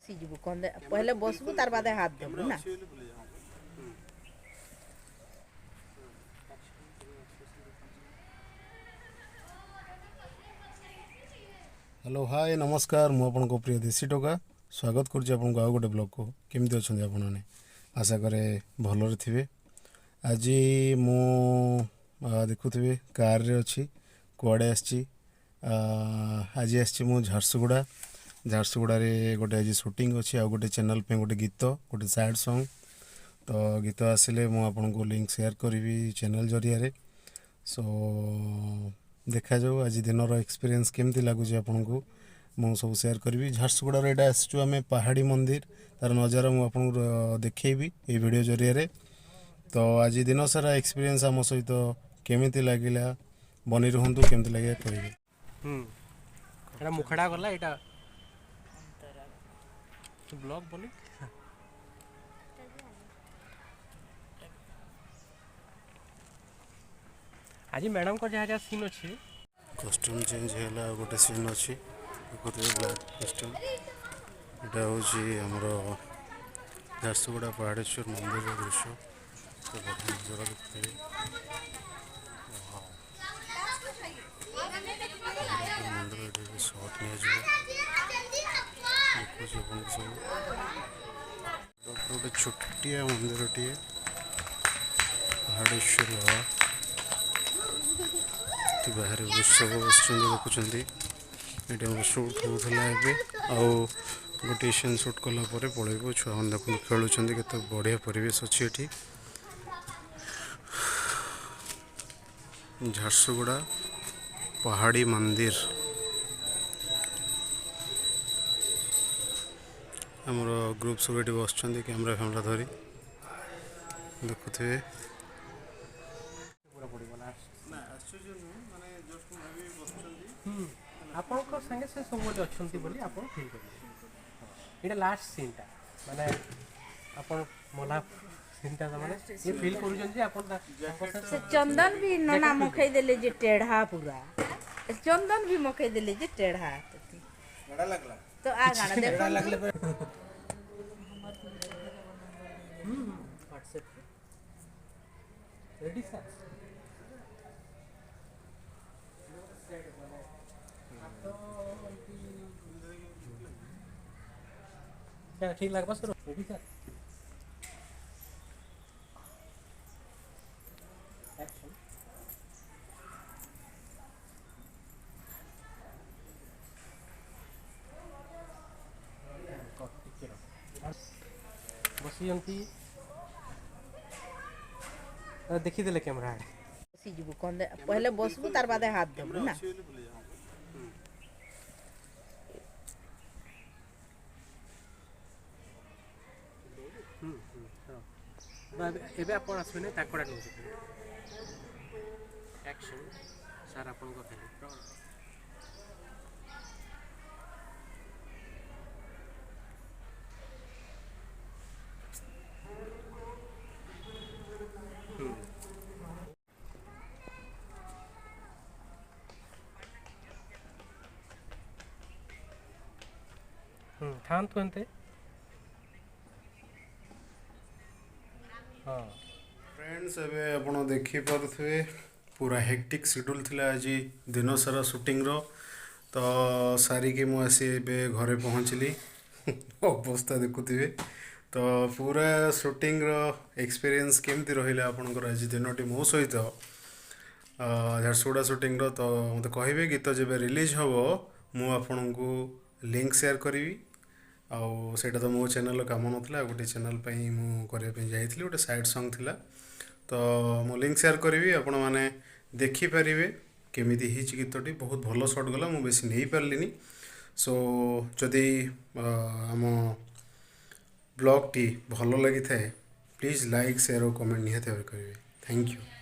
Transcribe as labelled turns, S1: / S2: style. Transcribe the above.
S1: सीजबू कंदे पहले बसबू तार बादे हाथ देबू ना।
S2: हेलो हाय नमस्कार मु आपन को प्रिय देसी टोका स्वागत करुच्ची आपन को आउ गोटे ब्लॉग को केमती अच्छा आपण मैंने आशा करे भलरे थे। आज मु देखुवे कार रे अच्छी कुआड़े आसी आज आसी मु झारसुगुड़ा रे गोटे आज शूटिंग अच्छी आउ गोटे चैनल पे गोटे गीत गोटे सैड सॉन्ग तो गीत आसिले मु आपन को लिंक शेयर करी चैनल जरिया रे। सो देखा जाऊ आज दिन एक्सपीरियंस केमती लगुच आपन को मु सब शेयर करी। झारसुगुड़ा यहाँ आसचु आम पहाड़ी मंदिर तार नजारा मुझे देखी ये वीडियो जरिया रे। तो आज दिन सारा एक्सपीरियंस आम सहित केमिति लगिला बनी रुहतु केमती लगे कह
S3: मुखड़ा गला एटा ब्लॉग बोली आज मैडम को जहाँ जहाँ सीन अच्छे
S2: कस्ट्यूम चेंज है गोटे सीन अच्छी ब्लैक कस्ट्यूम यहाँ हूँ आमर झारसुगुड़ा पहाड़ेश्वर मंदिर दृश्य तो नजर देखते मंदिर सर्ट नहीं देखुच सब गोटे छोटिया मंदिर टे पहाड़ेश्वर बाबा बाहर उत्सव बस देखुं ये सुट होता है आउ गोटे सीन सुट कलापर पलैब छुआ मैंने देखते खेलुँच के बढ़िया परिवेश अच्छी ये झारसुगुड़ा पहाड़ी मंदिर आमर ग्रुप सब ये बस कैमेरा फैमेरा धरी देखुए
S3: आपण संगे से सब अच्छी बोली आप फील करेंगे। लास्ट सीनटा माने आपण मला सीनटा माने ये फील करूछन
S1: से चंदन भी नना मखई देले जे टेढ़ा पूरा चंदन भी मखई देले जे टेढ़ा बड़ा लगला तो आ गाना देखो बड़ा लगले व्हाट्सएप रेडी सर क्या ठीक लगा बस रेडी सर एक्शन बसी देखी देले कैमरा सीजबू कंदे पहले बसबू तार बादे हाथ देबू ना।
S3: एबे आपण आसबे ताकड़ा नो एक्शन सर आपण को हेल्प ठान तो एंते हाँ
S2: फ्रेंड्स एबे आपण देखि पारुथवे पूरा हेक्टिक शेड्यूल थिला आज दिन सारा शूटिंग रो तो सारी के मु आसी एबे घरे पहुँचली अवस्था देखुथिबे तो पूरा शूटिंग रो एक्सपीरियंस केमती रहिला आपनकर आज दिनटी मो सहित झारसुगुड़ा शूटिंग रो तो मते कहबे गीत जेबे रिलीज हबो मु आपनकू लिंक शेयर करी आउ सेटा तो मो चैनल काम नाला गोटे चैनल मुझे जाइए गोटे सैड सॉन्ग थिला तो मो लिंक शेयर करी आपण मैंने देखिपारे केमिति हिच गीतटी बहुत भल शॉट गला मु बेसी नहीं पारलिनी। सो जदि आम ब्लॉग टी भल लगी थाए प्लीज लाइक शेयर और कमेंट निहाती भाव करेंगे। Thank you.